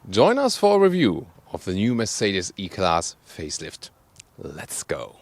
Join us for a review of the new Mercedes E-Class facelift. Let's go!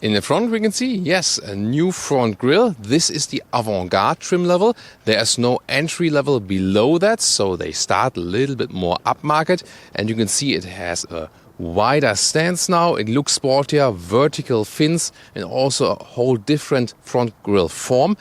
In the front we can see, yes, a new front grille. This is the avant-garde trim level. There is no entry level below that, so they start a little bit more upmarket. And you can see it has a wider stance now. It looks sportier, vertical fins, and also a whole different front grille form.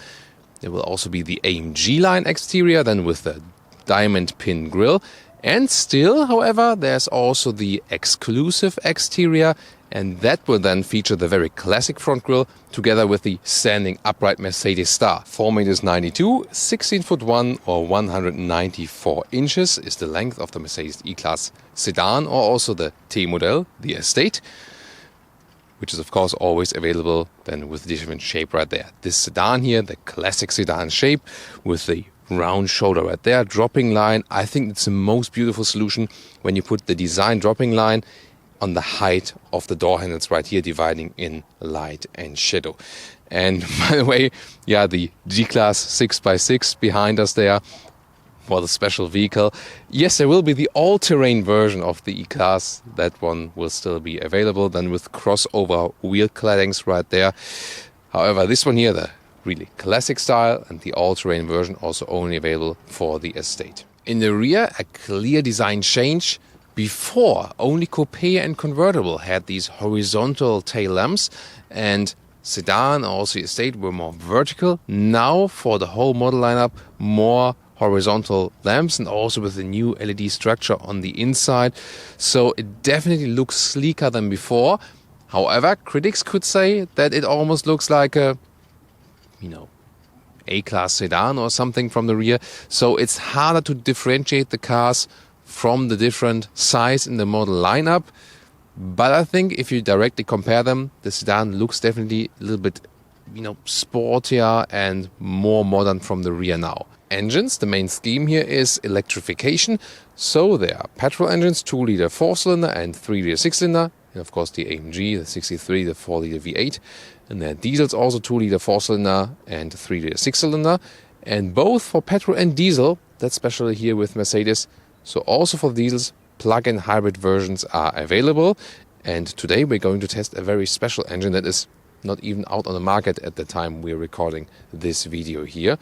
There will also be the AMG-Line exterior, then with the diamond pin grille. And still, however, there's also the exclusive exterior, and that will then feature the very classic front grille together with the standing upright Mercedes star. 4.92 m, 16'1" or 194 inches is the length of the Mercedes E-Class sedan, or also the T-Modell, the Estate, which is of course always available then with different shape right there. This sedan here, the classic sedan shape with the round shoulder right there, dropping line. I think it's the most beautiful solution when you put the design dropping line on the height of the door handles right here, dividing in light and shadow. And by the way, yeah, the G-Class 6x6 behind us there for the special vehicle. Yes, there will be the all-terrain version of the E-Class. That one will still be available, then with crossover wheel claddings right there. However, this one here, the really classic style, and the all-terrain version also only available for the Estate. In the rear, a clear design change. Before, only coupe and convertible had these horizontal tail lamps, and sedan, also Estate, were more vertical. Now, for the whole model lineup, more horizontal lamps, and also with the new LED structure on the inside. So it definitely looks sleeker than before. However, critics could say that it almost looks like a, A-Class sedan or something from the rear. So it's harder to differentiate the cars from the different size in the model lineup. But I think if you directly compare them, the sedan looks definitely a little bit, sportier and more modern from the rear now. Engines, the main scheme here is electrification. So there are petrol engines, 2-liter 4-cylinder and 3-liter 6-cylinder. And of course the AMG, the 63, the 4-liter V8. And there are diesels, also 2-liter 4-cylinder and 3-liter 6-cylinder. And both for petrol and diesel, that's especially here with Mercedes. So also for diesels, plug-in hybrid versions are available. And today we're going to test a very special engine that is not even out on the market at the time we're recording this video here.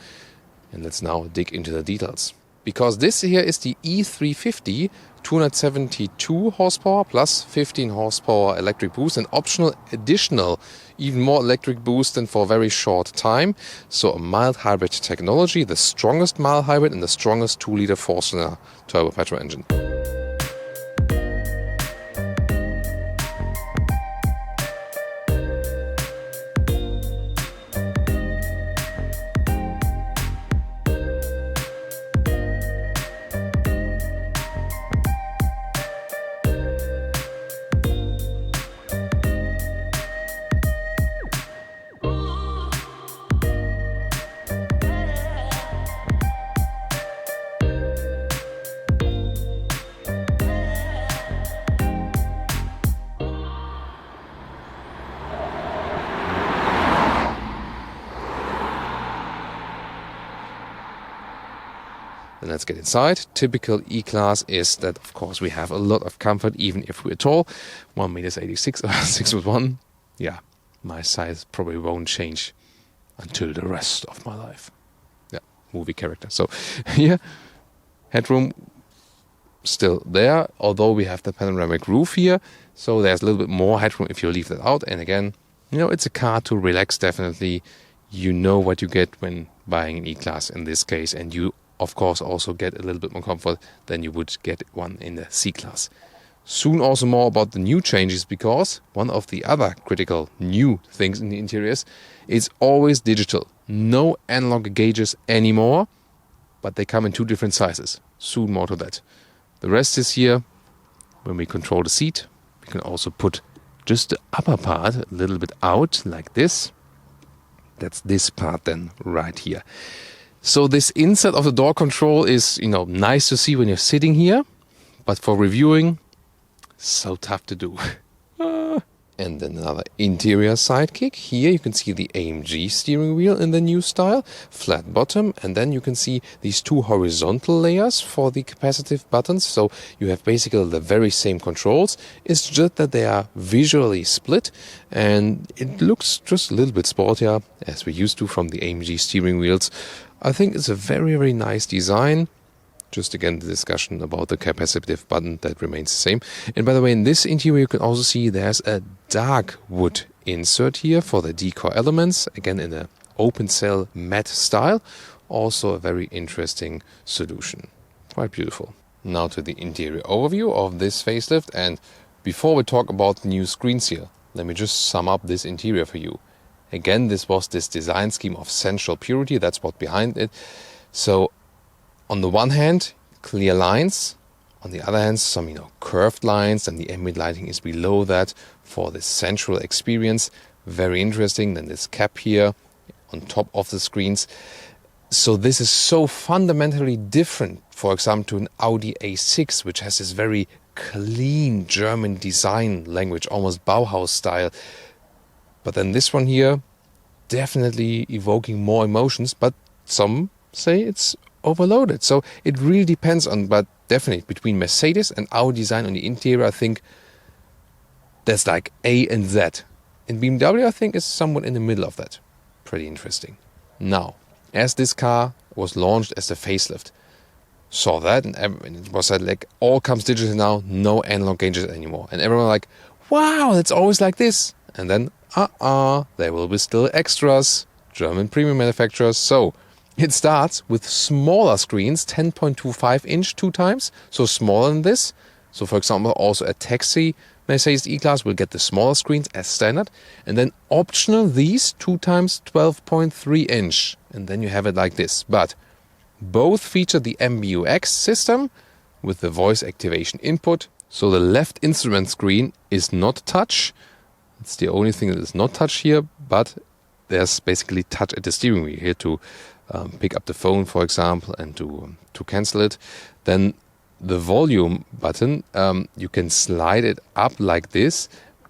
And let's now dig into the details. Because this here is the E350, 272 horsepower plus 15 horsepower electric boost, and optional additional even more electric boost than for a very short time. So a mild hybrid technology, the strongest mild hybrid and the strongest 2-liter 4-cylinder turbo petrol engine. Then let's get inside. Typical E-Class is that, of course, we have a lot of comfort, even if we're tall. 1.86 m or 6'1". Yeah, my size probably won't change until the rest of my life. Yeah, movie character. So here, headroom still there, although we have the panoramic roof here, so there's a little bit more headroom if you leave that out. And again, you know, it's a car to relax, definitely. You know what you get when buying an E-Class in this case, and you of course also get a little bit more comfort than you would get one in the C-Class. Soon also more about the new changes, because one of the other critical new things in the interiors is always digital. No analog gauges anymore, but they come in 2 different sizes. Soon more to that. The rest is here. When we control the seat, we can also put just the upper part a little bit out like this. That's this part then right here. So this inside of the door control is, you know, nice to see when you're sitting here, but for reviewing, so tough to do. And then another interior sidekick. Here you can see the AMG steering wheel in the new style, flat bottom, and then you can see these 2 horizontal layers for the capacitive buttons. So you have basically the very same controls. It's just that they are visually split, and it looks just a little bit sportier, as we used to from the AMG steering wheels. I think it's a very, very nice design. Just again, the discussion about the capacitive button, that remains the same. And by the way, in this interior, you can also see there's a dark wood insert here for the decor elements. Again, in an open cell matte style. Also a very interesting solution. Quite beautiful. Now to the interior overview of this facelift. And before we talk about the new screens here, let me just sum up this interior for you. Again, this was this design scheme of sensual purity. That's what behind it. So on the one hand, clear lines. On the other hand, some, you know, curved lines, and the ambient lighting is below that for this sensual experience. Very interesting. Then this cap here on top of the screens. So this is so fundamentally different, for example, to an Audi A6, which has this very clean German design language, almost Bauhaus style. But then this one here, definitely evoking more emotions, but some say it's overloaded. So it really depends on, but definitely between Mercedes and our design on the interior, I think there's like A and Z. In BMW, I think is somewhat in the middle of that. Pretty interesting. Now, as this car was launched as the facelift, saw that, and it was like, all comes digital now, no analog gauges anymore. And everyone like, wow, it's always like this. And then, there will be still extras, German premium manufacturers. So it starts with smaller screens, 10.25 inch 2 times, so smaller than this. So for example, also a taxi Mercedes E-Class will get the smaller screens as standard. And then optional, these 2 times 12.3 inch. And then you have it like this. But both feature the MBUX system with the voice activation input. So the left instrument screen is not touch. It's the only thing that is not touch here, but there's basically touch at the steering wheel here to pick up the phone, for example, and to cancel it. Then the volume button, you can slide it up like this,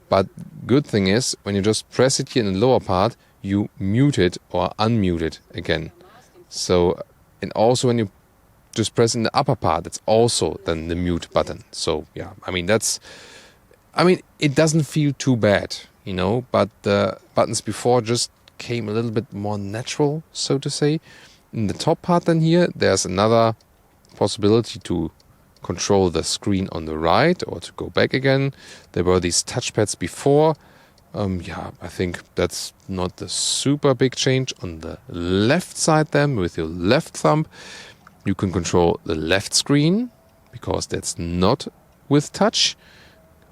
but good thing is when you just press it here in the lower part, you mute it or unmute it again. So, and also when you just press in the upper part, it's also then the mute button. So yeah, it doesn't feel too bad, you know, but the buttons before just came a little bit more natural, so to say. In the top part then here, there's another possibility to control the screen on the right or to go back again. There were these touchpads before. I think that's not the super big change. On the left side then, with your left thumb, you can control the left screen, because that's not with touch.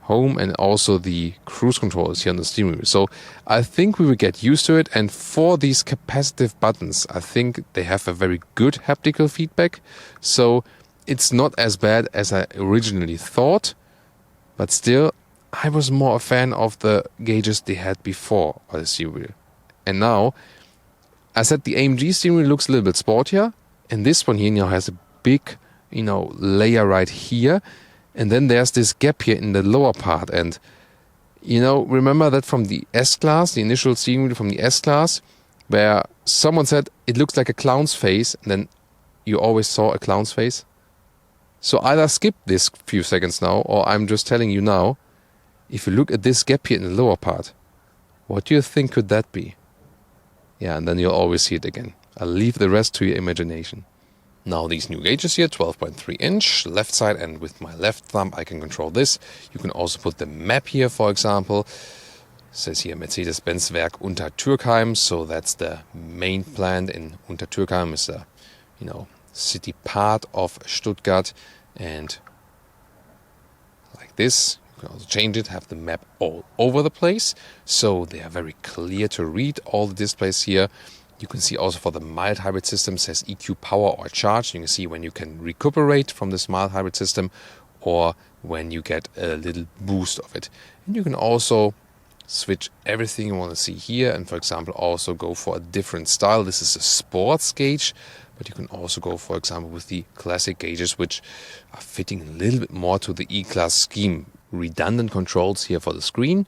Home and also the cruise control is here on the steering wheel. So I think we will get used to it. And for these capacitive buttons, I think they have a very good haptical feedback. So it's not as bad as I originally thought, but still, I was more a fan of the gauges they had before on the steering wheel. And now, I said the AMG steering wheel looks a little bit sportier, and this one here now has a big, layer right here, and then there's this gap here in the lower part. And remember that from the S-Class, the initial steering wheel from the S-Class, where someone said it looks like a clown's face, and then you always saw a clown's face. So either skip this few seconds now, or I'm just telling you now, if you look at this gap here in the lower part, what do you think could that be? Yeah, and then you'll always see it again. I'll leave the rest to your imagination. Now these new gauges here, 12.3 inch, left side, and with my left thumb I can control this. You can also put the map here, for example. It says here Mercedes-Benz Werk Untertürkheim, so that's the main plant in Untertürkheim, is a city part of Stuttgart, and like this. You can also change it, have the map all over the place, so they are very clear to read, all the displays here. You can see also for the mild hybrid system, it says EQ power or charge. You can see when you can recuperate from this mild hybrid system or when you get a little boost of it. And you can also switch everything you want to see here, and for example also go for a different style. This is a sports gauge, but you can also go, for example, with the classic gauges, which are fitting a little bit more to the E-Klasse scheme. Redundant controls here for the screen,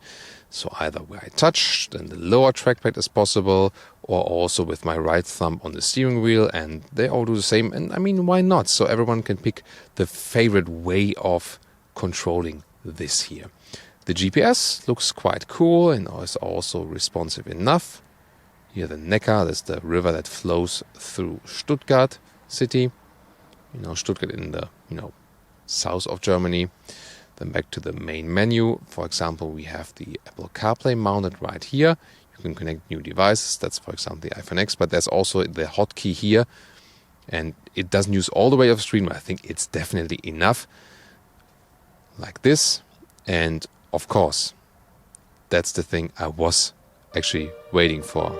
so either where I touch, then the lower trackpad is possible, or also with my right thumb on the steering wheel, and they all do the same. And I mean, why not? So everyone can pick the favorite way of controlling this here. The GPS looks quite cool and is also responsive enough. Here the Neckar, that's the river that flows through Stuttgart city. Stuttgart in the south of Germany. Then back to the main menu. For example, we have the Apple CarPlay mounted right here. You can connect new devices. That's, for example, the iPhone X, but there's also the hotkey here. And it doesn't use all the way of the screen, but I think it's definitely enough. Like this. And of course, that's the thing I was actually waiting for.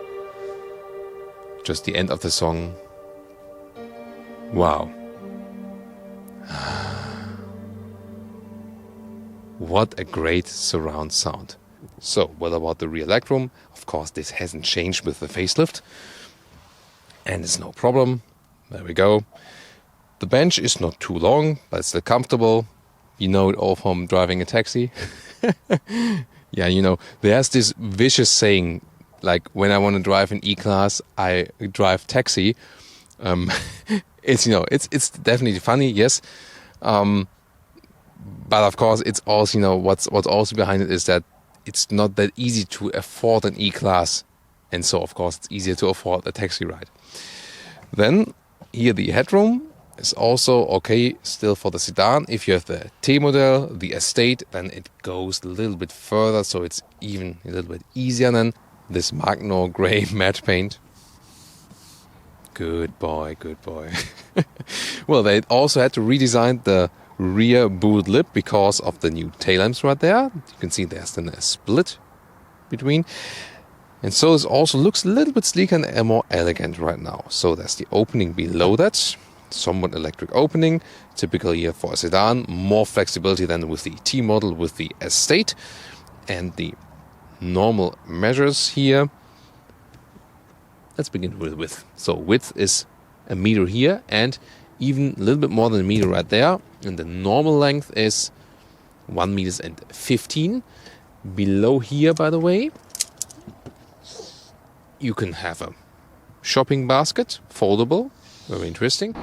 Just the end of the song. Wow. What a great surround sound. So, what about the rear legroom? Of course, this hasn't changed with the facelift. And it's no problem. There we go. The bench is not too long, but it's still comfortable. You know it all from driving a taxi. Yeah, there's this vicious saying, like when I want to drive an E-Klasse, I drive taxi. It's definitely funny, yes. But of course, it's also, what's also behind it is that it's not that easy to afford an E-Klasse. And so, of course, it's easier to afford a taxi ride. Then, here the headroom is also okay still for the sedan. If you have the T model, the Estate, then it goes a little bit further, so it's even a little bit easier than this Magno grey matte paint. Good boy, good boy. Well, they also had to redesign the rear boot lip because of the new tail lamps right there. You can see there's then a split between. And so it also looks a little bit sleeker and more elegant right now. So there's the opening below that. Somewhat electric opening, typical here for a sedan. More flexibility than with the T model with the Estate. And the normal measures here. Let's begin with width. So width is a meter here and even a little bit more than a meter right there. And the normal length is 1 meters and 15. Below here, by the way, you can have a shopping basket, foldable, very interesting.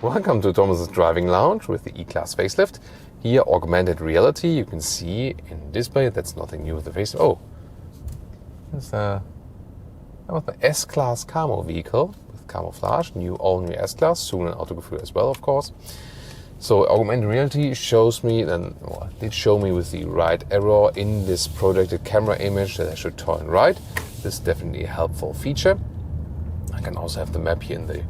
Welcome to Thomas's Driving Lounge with the E-Klasse facelift. Here, augmented reality. You can see in display, that's nothing new with the facelift. Oh, there's the S-Class camo vehicle with camouflage. All new S-Class, soon an Autogefühl as well, of course. So augmented reality shows me, did show me with the right arrow in this projected camera image that I should turn right. This is definitely a helpful feature. I can also have the map here in the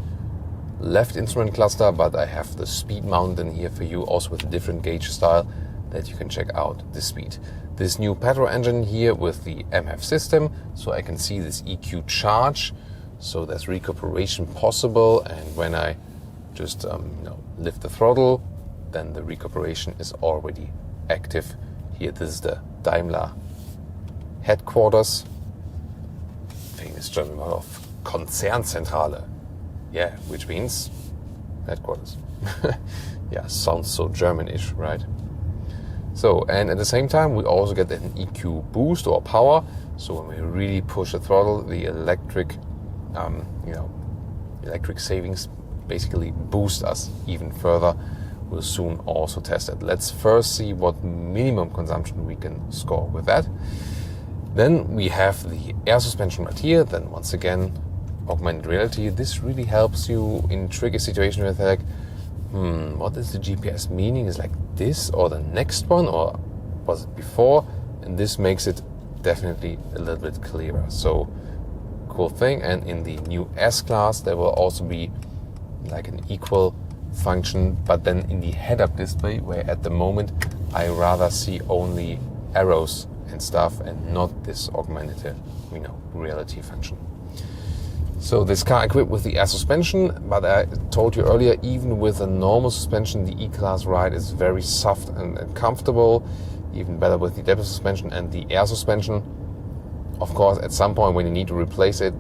left instrument cluster, but I have the speed mountain here for you, also with a different gauge style that you can check out the speed. This new petrol engine here with the MF system, so I can see this EQ charge, so there's recuperation possible, and when I just lift the throttle, then the recuperation is already active. Here, this is the Daimler headquarters, famous German word of Konzernzentrale. Yeah, which means headquarters. Yeah, sounds so Germanish, right? So, and at the same time, we also get an EQ boost or power. So when we really push the throttle, the electric savings basically boost us even further. We'll soon also test it. Let's first see what minimum consumption we can score with that. Then we have the air suspension right here. Then once again, augmented reality. This really helps you in tricky situations where they're like, what is the GPS meaning? Is like this or the next one, or was it before? And this makes it definitely a little bit clearer. So cool thing. And in the new S-Class there will also be like an equal function, but then in the head-up display, where at the moment I rather see only arrows and stuff and not this augmented reality function. So this car equipped with the air suspension, but I told you earlier, even with a normal suspension, the E-Class ride is very soft and comfortable, even better with the adaptive suspension and the air suspension. Of course, at some point when you need to replace it,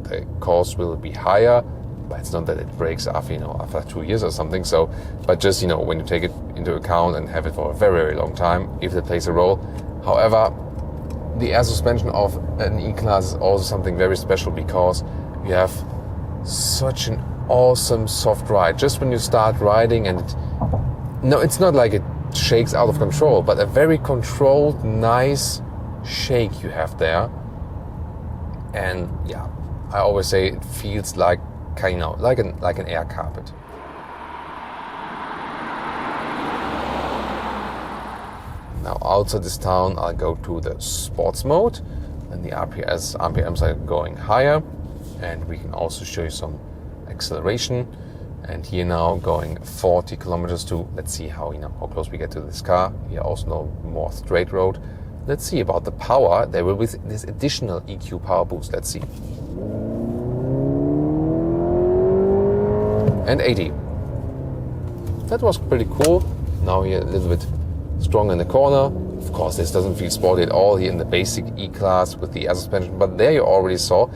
the cost will be higher, but it's not that it breaks after, after 2 years or something. So, but just, when you take it into account and have it for a very, very long time, if it plays a role. However, the air suspension of an E-Class is also something very special because you have such an awesome soft ride. Just when you start riding, and it's not like it shakes out of control, but a very controlled, nice shake you have there. And yeah, I always say it feels like like an air carpet. Now outside this town, I'll go to the sports mode, and the RPMs are going higher, and we can also show you some acceleration. And here now going 40 kilometers to, let's see how close we get to this car. Here also no more straight road. Let's see about the power. There will be this additional EQ power boost. Let's see. And 80. That was pretty cool. Now here a little bit strong in the corner. Of course, this doesn't feel sporty at all here in the basic E-Class with the air suspension, but there you already saw,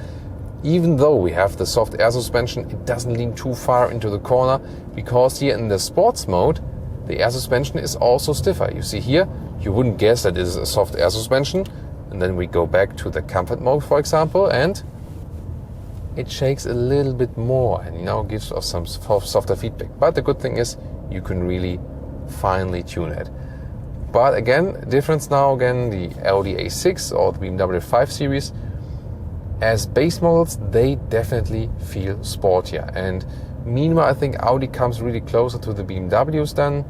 even though we have the soft air suspension, it doesn't lean too far into the corner, because here in the sports mode, the air suspension is also stiffer. You see here, you wouldn't guess that it is a soft air suspension. And then we go back to the comfort mode, for example, and it shakes a little bit more and gives us some softer feedback. But the good thing is you can really finely tune it. But again, difference now, the Audi A6 or the BMW 5 Series, as base models, they definitely feel sportier. And meanwhile, I think Audi comes really closer to the BMWs then.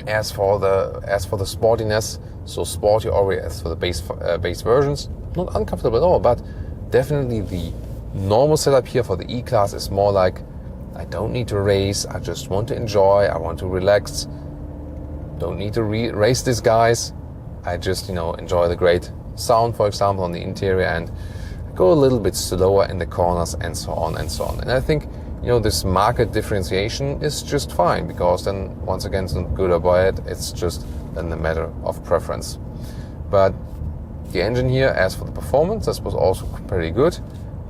As for the sportiness, so sporty already as for the base versions, not uncomfortable at all, but definitely the normal setup here for the E-Class is more like, I don't need to race, I just want to enjoy, I want to relax, don't need to race these guys, I just enjoy the great sound, for example, on the interior, and go a little bit slower in the corners, and so on and so on. And I think this market differentiation is just fine, because then once again, it's not good or bad, it's just then a matter of preference. But the engine here, as for the performance, this was also pretty good.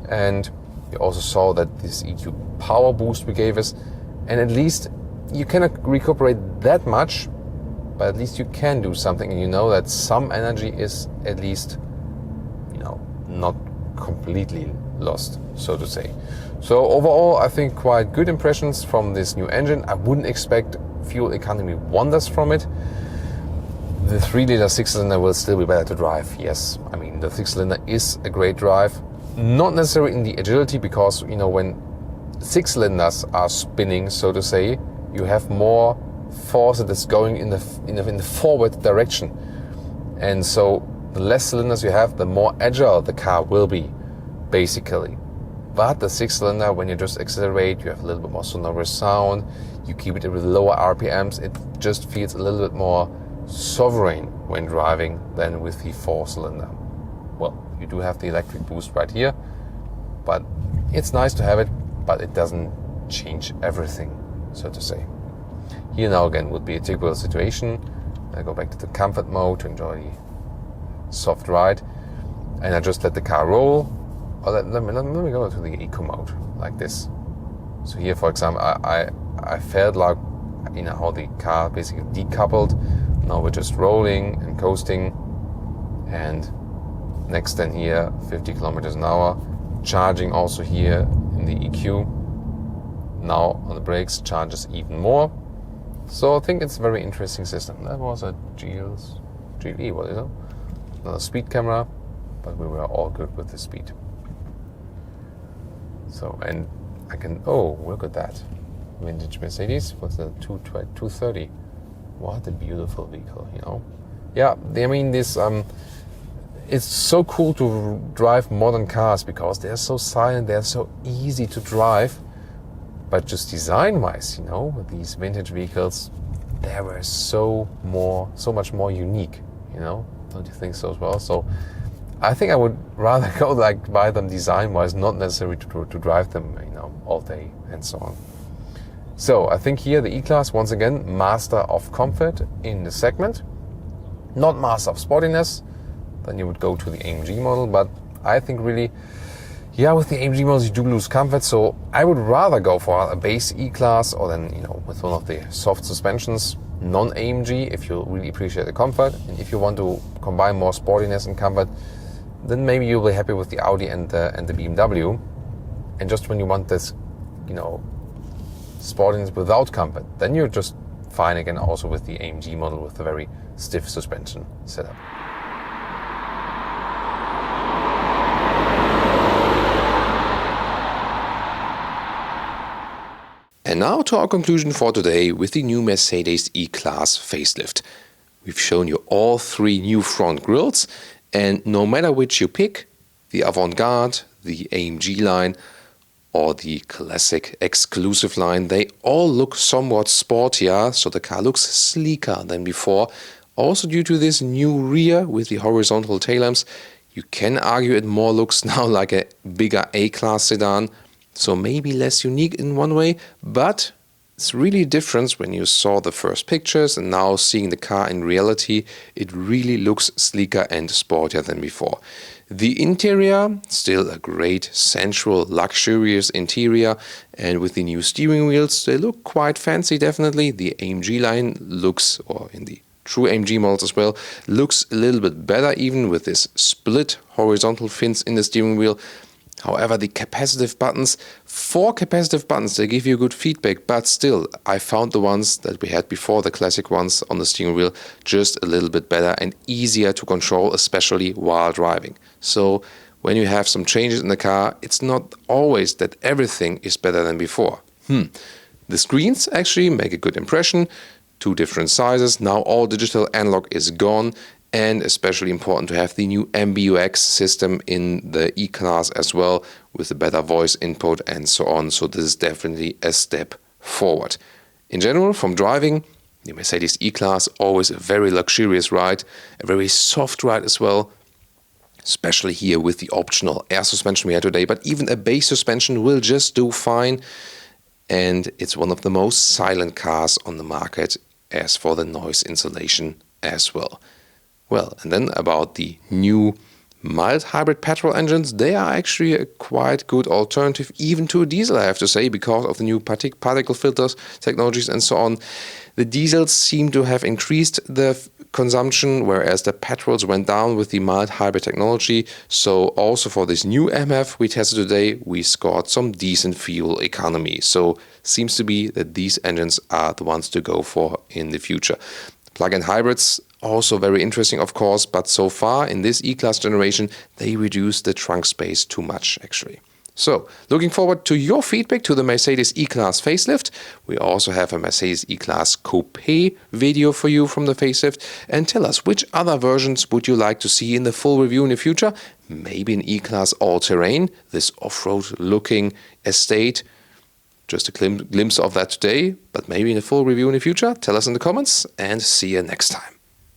And you also saw that this EQ power boost we gave us, and at least you cannot recuperate that much, but at least you can do something, and that some energy is at least not completely lost, so to say. So overall, I think quite good impressions from this new engine. I wouldn't expect fuel economy wonders from it. The 3-liter 6-cylinder will still be better to drive, yes. I mean, the 6-cylinder is a great drive. Not necessarily in the agility, because when 6-cylinders are spinning, so to say, you have more force that is going in the forward direction. And so the less cylinders you have, the more agile the car will be, basically. But the 6-cylinder, when you just accelerate, you have a little bit more sonorous sound, you keep it with lower RPMs, it just feels a little bit more sovereign when driving than with the 4-cylinder. Well, you do have the electric boost right here, but it's nice to have it, but it doesn't change everything, so to say. Here now again would be a typical situation. I go back to the comfort mode to enjoy the soft ride, and I just let the car roll. Or let me go to the eco mode, like this. So here, for example, I felt like how the car basically decoupled. Now we're just rolling and coasting, and next then here 50 kilometers an hour, charging also here in the EQ. Now on the brakes, charges even more. So I think it's a very interesting system. That was a GLE, what is it? Another speed camera. but we were all good with the speed. So, and I can, oh, look at that. Vintage Mercedes, what's the 230? What a beautiful vehicle, you know. Yeah, I mean, this, it's so cool to drive modern cars because they're so silent, they're so easy to drive. But just design-wise, you know, with these vintage vehicles, they were so much more unique, you know. Don't you think so as well? So I think I would rather go like buy them design-wise, not necessarily to drive them, you know, all day and so on. So I think here the E-Class, once again, master of comfort in the segment, not master of sportiness. Then you would go to the AMG model, but I think really, yeah, with the AMG models you do lose comfort. So I would rather go for a base E-Class, or then, you know, with one of the soft suspensions, non-AMG, if you really appreciate the comfort. And if you want to combine more sportiness and comfort, then maybe you'll be happy with the Audi and the BMW. And just when you want this, you know, sportiness without comfort, then you're just fine again also with the AMG model with a very stiff suspension setup. And now to our conclusion for today with the new Mercedes E-Class facelift. We've shown you all three new front grills, and no matter which you pick, the Avantgarde, the AMG-Line, or the classic exclusive line, they all look somewhat sportier, so the car looks sleeker than before. Also due to this new rear with the horizontal tail lamps, you can argue it more looks now like a bigger A-Class sedan, so maybe less unique in one way, but it's really a difference when you saw the first pictures and now seeing the car in reality. It really looks sleeker and sportier than before. The interior, still a great, sensual, luxurious interior, and with the new steering wheels, they look quite fancy definitely. The AMG line looks, or in the true AMG models as well, looks a little bit better even with this split horizontal fins in the steering wheel. However, the capacitive buttons, 4 capacitive buttons, they give you good feedback, but still, I found the ones that we had before, the classic ones on the steering wheel, just a little bit better and easier to control, especially while driving. So when you have some changes in the car, it's not always that everything is better than before. The screens actually make a good impression, 2 different sizes, now all digital analog is gone. And especially important to have the new MBUX system in the E-Class as well, with a better voice input and so on. So this is definitely a step forward. In general, from driving, the Mercedes E-Class, always a very luxurious ride, a very soft ride as well, especially here with the optional air suspension we had today. But even a base suspension will just do fine. And it's one of the most silent cars on the market as for the noise insulation as well. Well, and then about the new mild hybrid petrol engines, they are actually a quite good alternative even to a diesel, I have to say, because of the new particle filters, technologies and so on. The diesels seem to have increased the consumption, whereas the petrols went down with the mild hybrid technology. So also for this new MF we tested today, we scored some decent fuel economy. So seems to be that these engines are the ones to go for in the future. Plug-in hybrids, also very interesting, of course, but so far in this E-Class generation, they reduced the trunk space too much, actually. So, looking forward to your feedback to the Mercedes E-Class facelift. We also have a Mercedes E-Class Coupe video for you from the facelift. And tell us, which other versions would you like to see in the full review in the future? Maybe an E-Class all-terrain, this off-road looking estate. Just a glimpse of that today, but maybe in a full review in the future. Tell us in the comments and see you next time.